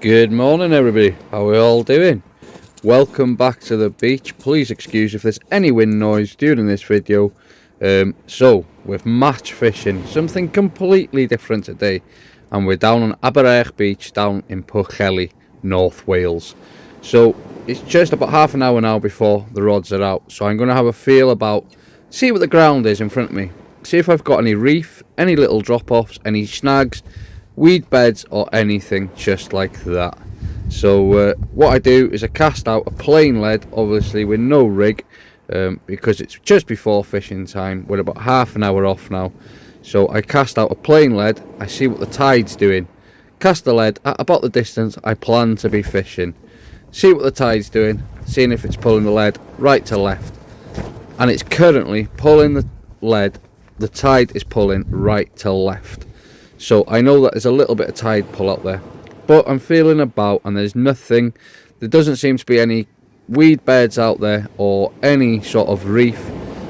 Good morning everybody, how are we all doing? Welcome back to the beach. Please excuse if there's any wind noise during this video. So with match fishing, something completely different today, and we're down on Pwllheli Beach down in Pwllheli, North Wales. So it's just about half an hour now before the rods are out, so I'm going to have a feel about, see what the ground is in front of me, see if I've got any reef, any little drop-offs, any snags, weed beds or anything just like that. So what I do is I cast out a plain lead, obviously with no rig, because it's just before fishing time. We're about half an hour off now, so I cast out a plain lead. I see what the tide's doing, cast the lead at about the distance I plan to be fishing, see what the tide's doing, seeing if it's pulling the lead right to left, and it's currently pulling the lead. The tide is pulling right to left. So I know that there's a little bit of tide pull out there, but I'm feeling about, and there's nothing, there doesn't seem to be any weed beds out there or any sort of reef.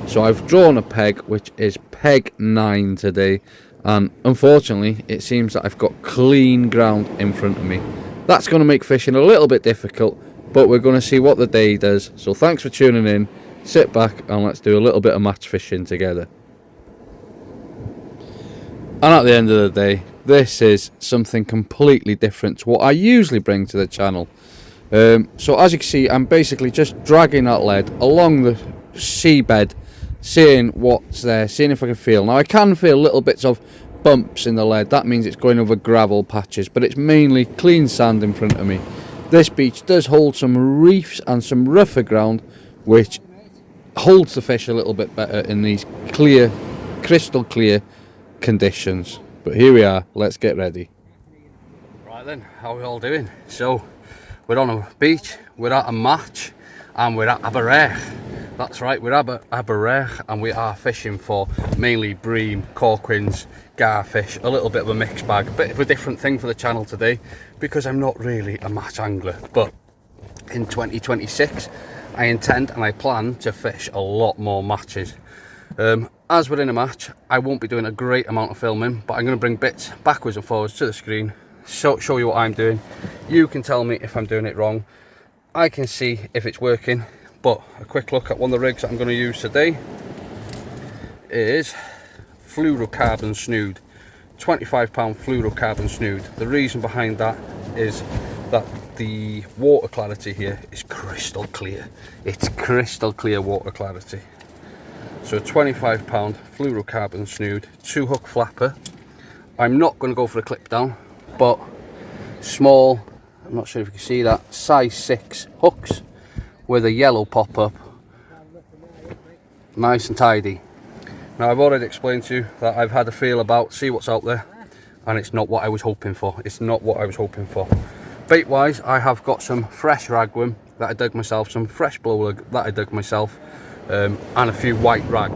So I've drawn a peg, which is peg 9 today, and unfortunately it seems that I've got clean ground in front of me. That's going to make fishing a little bit difficult, but we're going to see what the day does. So thanks for tuning in, sit back and let's do a little bit of match fishing together. And at the end of the day, this is something completely different to what I usually bring to the channel. So as you can see, I'm basically just dragging that lead along the seabed, seeing what's there, seeing if I can feel. Now I can feel little bits of bumps in the lead, that means it's going over gravel patches, but it's mainly clean sand in front of me. This beach does hold some reefs and some rougher ground, which holds the fish a little bit better in these clear, crystal clear conditions. But here we are, let's get ready. Right then, how are we all doing? So we're on a beach, we're at a match, and we're at Pwllheli. That's right, we're at Pwllheli, and we are fishing for mainly bream, corquins, garfish, a little bit of a mixed bag, a bit of a different thing for the channel today because I'm not really a match angler. But in 2026 I intend and I plan to fish a lot more matches. As we're in a match, I won't be doing a great amount of filming, but I'm going to bring bits backwards and forwards to the screen, show you what I'm doing. You can tell me if I'm doing it wrong. I can see if it's working. But a quick look at one of the rigs that I'm going to use today is fluorocarbon snood, 25-pound fluorocarbon snood. The reason behind that is that the water clarity here is crystal clear. It's crystal clear water clarity. So a 25-pound fluorocarbon snood, 2-hook flapper. I'm not going to go for a clip down, but small, I'm not sure if you can see that, size 6 hooks with a yellow pop-up, nice and tidy. Now I've already explained to you that I've had a feel about, see what's out there, and it's not what I was hoping for. It's not what I was hoping for. Bait wise, I have got some fresh ragworm that I dug myself, some fresh blowlug that I dug myself, and a few white rag.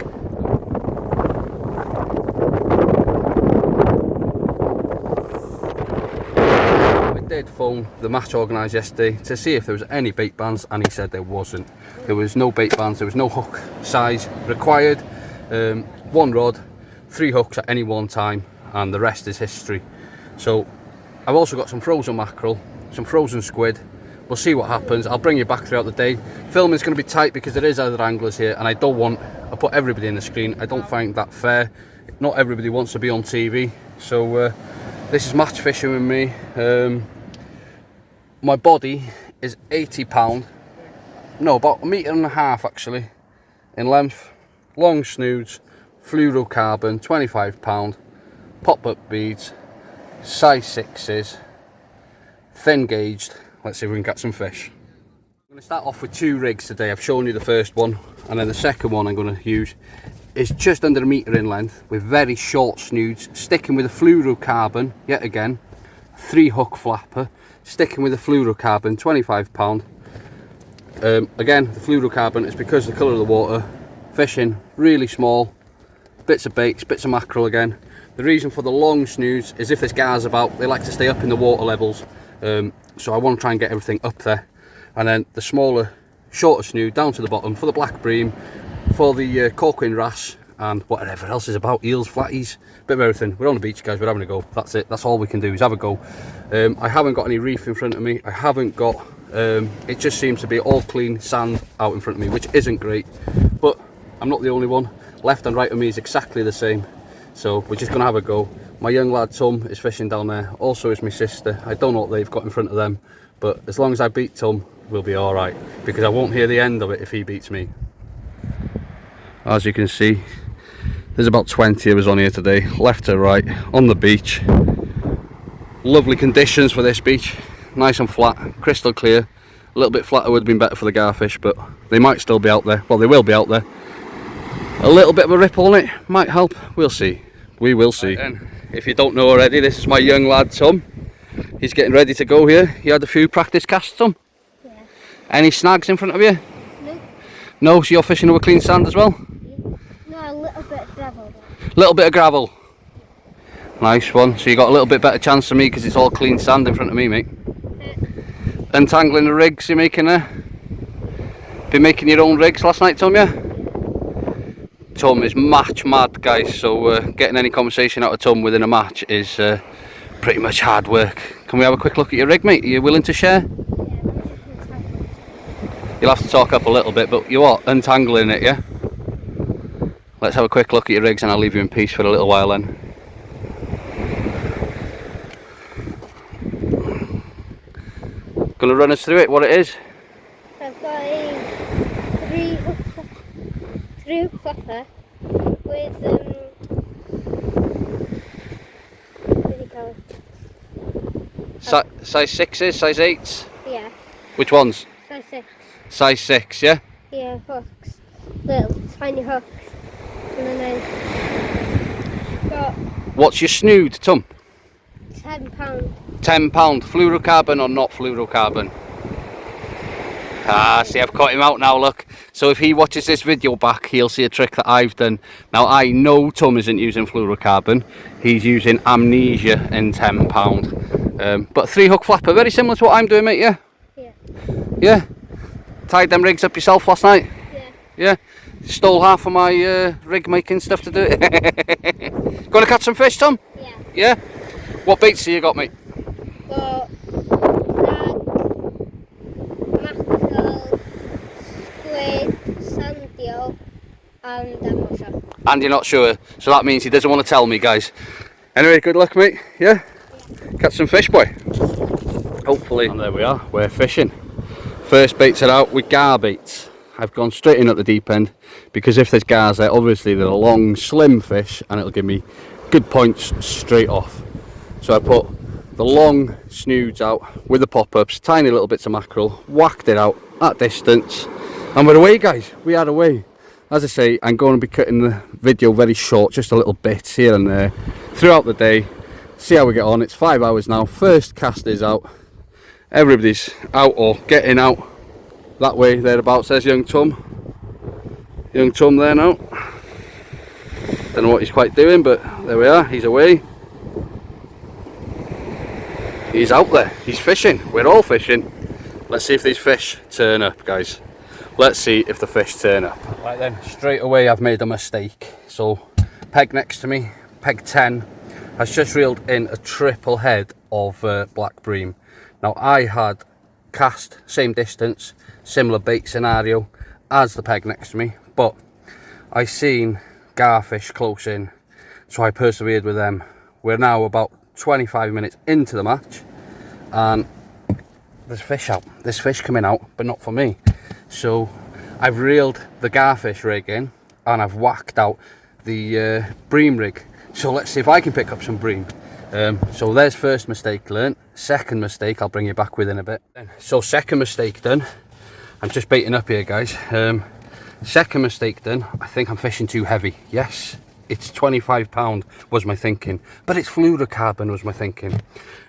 I did phone the match organiser yesterday to see if there was any bait bands, and he said there wasn't. There was no bait bands, there was no hook size required. One rod, 3 hooks at any one time, and the rest is history. So I've also got some frozen mackerel, some frozen squid. We'll see what happens. I'll bring you back throughout the day. Filming's going to be tight because there is other anglers here, and I put everybody in the screen. I don't find that fair. Not everybody wants to be on TV. So this is match fishing with me. My body is 80 pound, no, about 1.5 meters actually in length. Long snoods, fluorocarbon, 25 pound, pop-up beads, size 6s, thin gauged. Let's see if we can catch some fish. I'm going to start off with 2 rigs today. I've shown you the first one, and then the second one I'm going to use is just under 1 meter in length with very short snoods, sticking with a fluorocarbon yet again, 3-hook flapper, sticking with a fluorocarbon, 25 pound. Again, the fluorocarbon is because of the colour of the water. Fishing really small, bits of baits, bits of mackerel again. The reason for the long snoods is if there's gars about, they like to stay up in the water levels. So I want to try and get everything up there. And then the smaller, shorter snood down to the bottom for the black bream, for the corquin wrasse, and whatever else is about, eels, flatties, bit of everything. We're on the beach, guys, we're having a go. That's it, that's all we can do is have a go. I haven't got any reef in front of me. I haven't got, it just seems to be all clean sand out in front of me, which isn't great, but I'm not the only one. Left and right of me is exactly the same, so we're just gonna have a go. My young lad Tom is fishing down there, also is my sister. I don't know what they've got in front of them, but as long as I beat Tom, we'll be all right, because I won't hear the end of it if he beats me. As you can see, there's about 20 of us on here today, left to right, on the beach. Lovely conditions for this beach, nice and flat, crystal clear. A little bit flatter would have been better for the garfish, but they might still be out there. Well, they will be out there. A little bit of a ripple on it might help, we'll see. We will see. Right, if you don't know already, this is my young lad Tom. He's getting ready to go here. You had a few practice casts, Tom? Yeah. Any snags in front of you? No. No, so you're fishing over clean sand as well? A little bit of gravel. Little bit of gravel. Nice one. So you got a little bit better chance than me because it's all clean sand in front of me, mate. Untangling the rigs you're making there. Been making your own rigs last night, Tom, yeah? Tom is match mad, guys. So getting any conversation out of Tom within a match is pretty much hard work. Can we have a quick look at your rig, mate? Are you willing to share? You'll have to talk up a little bit, but you are untangling it, yeah? Let's have a quick look at your rigs and I'll leave you in peace for a little while then. Gonna run us through it, what it is? I've got a three hook flapper with what do you call it? Size 6s, size 8s? Yeah. Which ones? Size 6. Size 6, yeah? Yeah, hooks. Little tiny hooks. And then I got... What's your snood, Tom? £10. £10. Fluorocarbon or not fluorocarbon? Ah, see, I've caught him out now, look. So if he watches this video back, he'll see a trick that I've done. Now, I know Tom isn't using fluorocarbon. He's using Amnesia in £10. But 3-hook flapper, very similar to what I'm doing, mate, yeah? Yeah. Yeah? Tied them rigs up yourself last night? Yeah. Yeah? Stole half of my rig making stuff to do it. Gonna catch some fish, Tom? Yeah. Yeah? What baits have you got, mate? Got crab, mackerel, squid, sandeel, and I'm not sure. And you're not sure, so that means he doesn't want to tell me, guys. Anyway, good luck, mate. Yeah? Catch some fish, boy. Hopefully. And there we are, we're fishing. First baits are out with gar baits. I've gone straight in at the deep end because if there's gars there, obviously they're a long, slim fish and it'll give me good points straight off. So I put the long snoods out with the pop-ups, tiny little bits of mackerel, whacked it out at distance, and we're away, guys. We are away. As I say, I'm going to be cutting the video very short, just a little bit here and there throughout the day. See how we get on. It's 5 hours now. First cast is out. Everybody's out or getting out. That way, thereabouts, there's young Tom. Young Tom there now. Don't know what he's quite doing, but there we are, he's away. He's out there, he's fishing, we're all fishing. Let's see if these fish turn up, guys. Let's see if the fish turn up. Right then, straight away I've made a mistake. So, peg next to me, peg 10, has just reeled in a triple head of black bream. Now I had cast, same distance, similar bait scenario as the peg next to me, but I seen garfish close in, so I persevered with them. We're now about 25 minutes into the match and there's fish out, there's fish coming out, but not for me. So I've reeled the garfish rig in and I've whacked out the bream rig. So let's see if I can pick up some bream. So there's first mistake learnt. Second mistake I'll bring you back with in a bit. So second mistake done. I'm just baiting up here, guys. Second mistake done. I think I'm fishing too heavy. Yes, it's £25 was my thinking, but it's fluorocarbon was my thinking.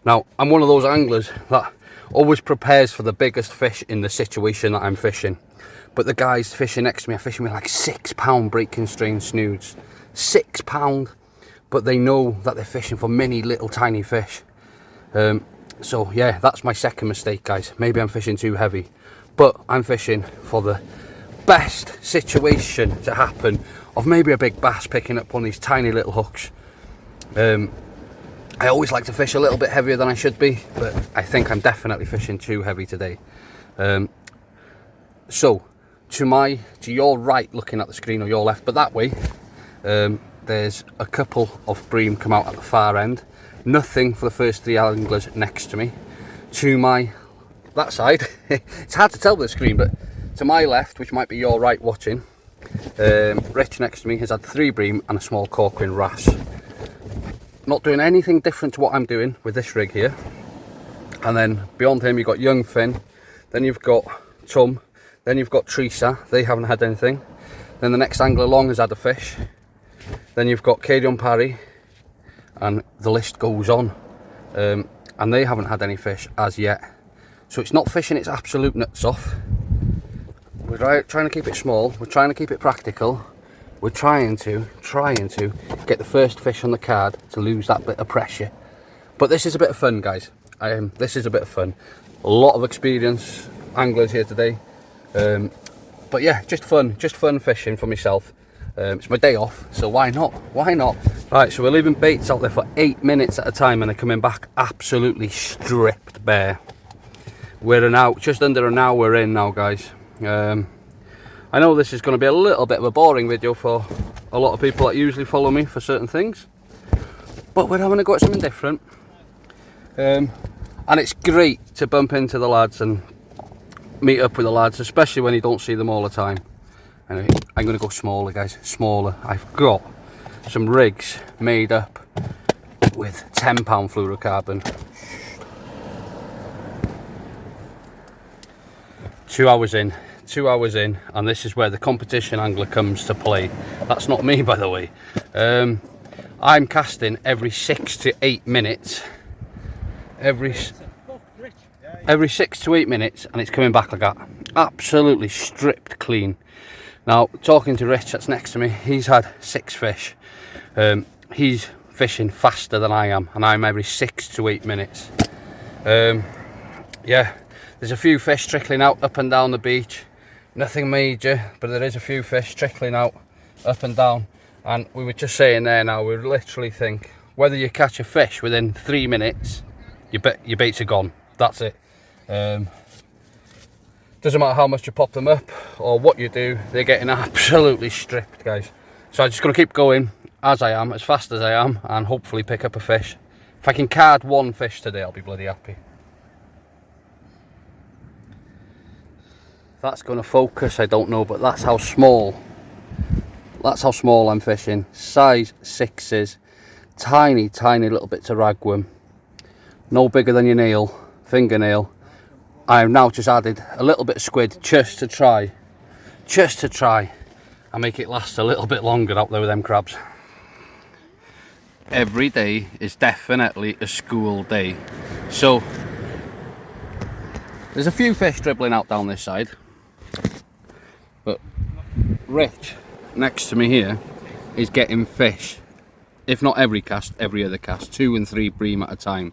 Now I'm one of those anglers that always prepares for the biggest fish in the situation that I'm fishing, but the guys fishing next to me are fishing with like £6 breaking strain snoods. £6, but they know that they're fishing for mini little tiny fish. So yeah, that's my second mistake, guys. Maybe I'm fishing too heavy, but I'm fishing for the best situation to happen of maybe a big bass picking up one of these tiny little hooks. I always like to fish a little bit heavier than I should be, but I think I'm definitely fishing too heavy today. So to your right, looking at the screen, or your left, but that way, there's a couple of bream come out at the far end. Nothing for the first 3 anglers next to me. To that side, it's hard to tell with the screen, but to my left, which might be your right watching, Rich next to me has had 3 bream and a small corking wrasse. Not doing anything different to what I'm doing with this rig here. And then beyond him you've got young Finn, then you've got Tom, then you've got Teresa, they haven't had anything. Then the next angler along has had a fish. Then you've got Cadion Parry, and the list goes on. And they haven't had any fish as yet. So it's not fishing its absolute nuts off. We're trying to keep it small, we're trying to keep it practical. We're trying to get the first fish on the card to lose that bit of pressure. But this is a bit of fun, guys. This is a bit of fun. A lot of experienced anglers here today. But yeah, just fun fishing for myself. It's my day off, so why not? Why not? Right, so we're leaving baits out there for 8 minutes at a time, and they're coming back absolutely stripped bare. We're just under an hour in now, guys. I know this is going to be a little bit of a boring video for a lot of people that usually follow me for certain things, but we're having a go at something different. And it's great to bump into the lads and meet up with the lads, especially when you don't see them all the time. Anyway, I'm going to go smaller, guys, smaller. I've got some rigs made up with 10 pound fluorocarbon. 2 hours in, and this is where the competition angler comes to play. That's not me, by the way. I'm casting every 6 to 8 minutes. Every 6 to 8 minutes, and it's coming back like that. Absolutely stripped clean. Now, talking to Rich, that's next to me, he's had 6 fish. He's fishing faster than I am, and I'm every 6 to 8 minutes. Yeah, there's a few fish trickling out up and down the beach. Nothing major, but there is a few fish trickling out up and down. And we were just saying there now, we literally think whether you catch a fish within 3 minutes, your baits are gone. That's it. Doesn't matter how much you pop them up or what you do, they're getting absolutely stripped, guys. So I'm just going to keep going as I am, as fast as I am, and hopefully pick up a fish. If I can card 1 fish today, I'll be bloody happy. That's going to focus, I don't know, but that's how small I'm fishing. Size 6s, tiny little bits of ragworm, no bigger than your fingernail. I've now just added a little bit of squid just to try and make it last a little bit longer out there with them crabs. Every day is definitely a school day. So there's a few fish dribbling out down this side, but Rich next to me here is getting fish, if not every cast, every other cast, 2 and 3 bream at a time.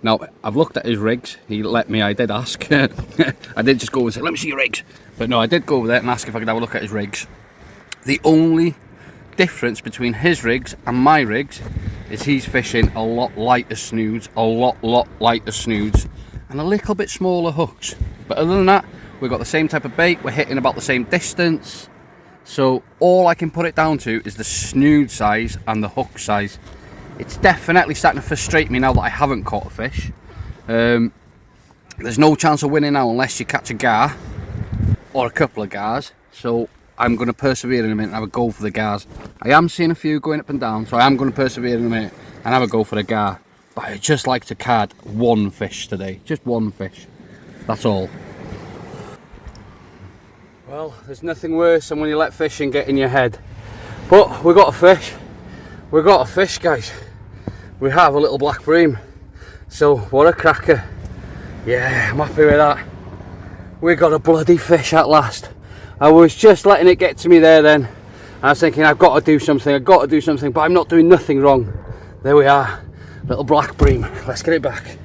Now, I've looked at his rigs. He let me, I did ask. I did just go and say, let me see your rigs. But no, I did go over there and ask if I could have a look at his rigs. The only difference between his rigs and my rigs is he's fishing a lot lighter snoods, a lot lighter snoods, and a little bit smaller hooks. But other than that, we've got the same type of bait, we're hitting about the same distance. So all I can put it down to is the snood size and the hook size. It's definitely starting to frustrate me now that I haven't caught a fish. There's no chance of winning now unless you catch a gar or a couple of gars. So I'm going to persevere in a minute and have a go for the gars. I am seeing a few going up and down, so I am going to persevere in a minute and have a go for the gar. But I'd just like to card 1 fish today, just 1 fish. That's all. Well, there's nothing worse than when you let fishing get in your head. But we got a fish. We got a fish, guys. We have a little black bream. So what a cracker. Yeah, I'm happy with that. We got a bloody fish at last. I was just letting it get to me there then. And I was thinking, I've got to do something, but I'm not doing nothing wrong. There we are, little black bream. Let's get it back.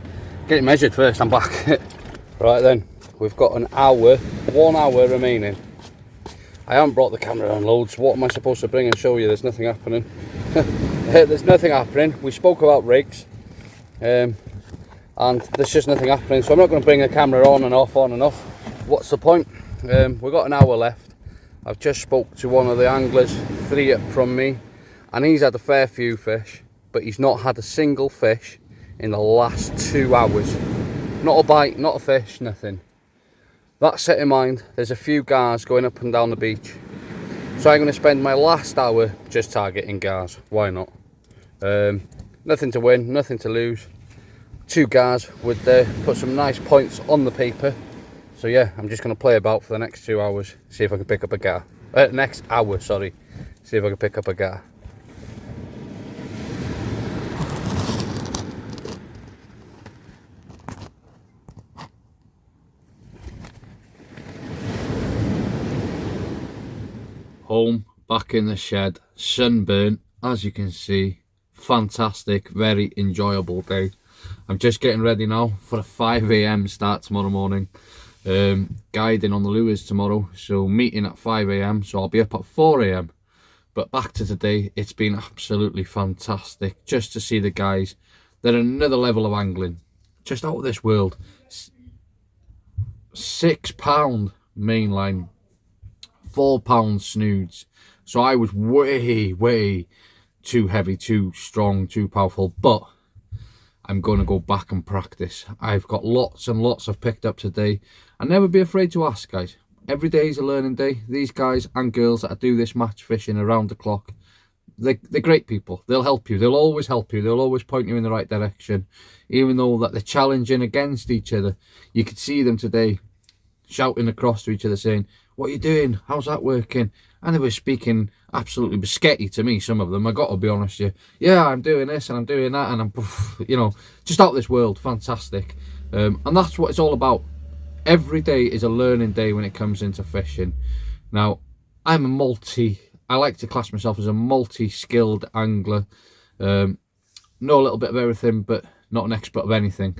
Get it measured first, I'm back. Right then, we've got 1 hour remaining. I haven't brought the camera on loads. What am I supposed to bring and show you? There's nothing happening. There's nothing happening. We spoke about rigs, and there's just nothing happening. So I'm not going to bring the camera on and off, on and off. What's the point? We've got an hour left. I've just spoke to one of the anglers 3 up from me, and he's had a fair few fish, but he's not had a single fish in the last 2 hours. Not a bite, not a fish, nothing. That set in mind, there's a few gars going up and down the beach. So I'm going to spend my last hour just targeting gars. Why not? Nothing to win, nothing to lose. 2 gars would put some nice points on the paper. So yeah, I'm just going to play about for the next 2 hours. See if I can pick up a gar. Next hour, sorry. See if I can pick up a gar. Home, back in the shed, sunburnt, as you can see. Fantastic, very enjoyable day. I'm just getting ready now for a 5 AM start tomorrow morning. Guiding on the lures tomorrow, so meeting at 5 AM, so I'll be up at 4 AM. But back to today, it's been absolutely fantastic just to see the guys. They're another level of angling, just out of this world. £6 mainline, £4 snoods. So I was way too heavy, too strong, too powerful, but I'm going to go back and practice. I've got lots and lots I've picked up today, and never be afraid to ask, guys. Every day is a learning day. These guys and girls that do this match fishing around the clock, they're great people. They'll help you. They'll always help you. They'll always point you in the right direction, even though that they're challenging against each other. You could see them today shouting across to each other saying, "What are you doing? How's that working?" And they were speaking absolutely biscuity to me, some of them. I got to be honest with you. Yeah, I'm doing this and I'm doing that, and I'm, you know, just out of this world. Fantastic. And that's what it's all about. Every day is a learning day when it comes into fishing. Now, I like to class myself as a multi-skilled angler. Know a little bit of everything, but not an expert of anything.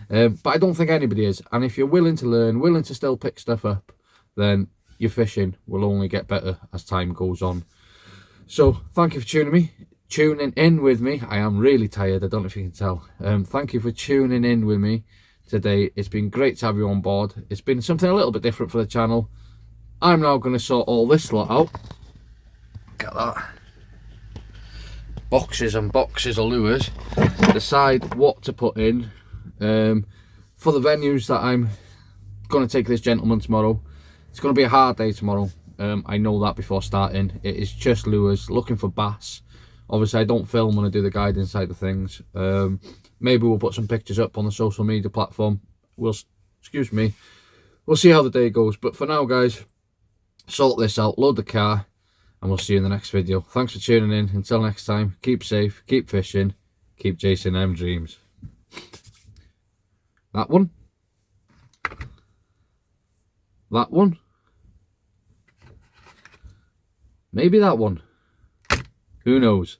But I don't think anybody is. And if you're willing to learn, willing to still pick stuff up, then your fishing will only get better as time goes on. So thank you for tuning in with me. I am really tired, I don't know if you can tell. Thank you for tuning in with me today. It's been great to have you on board. It's been something a little bit different for the channel. I'm now going to sort all this lot out. Look at that. Boxes and boxes of lures. Decide what to put in for the venues that I'm going to take this gentleman tomorrow. It's going to be a hard day tomorrow. I know that before starting. It is just lures, looking for bass. Obviously I don't film when I do the guiding side of things. Maybe we'll put some pictures up on the social media platform. We'll see how the day goes. But for now, guys, sort this out, load the car, and we'll see you in the next video. Thanks for tuning in. Until next time, keep safe, keep fishing, keep chasing them dreams. That one. That one. Maybe that one. Who knows?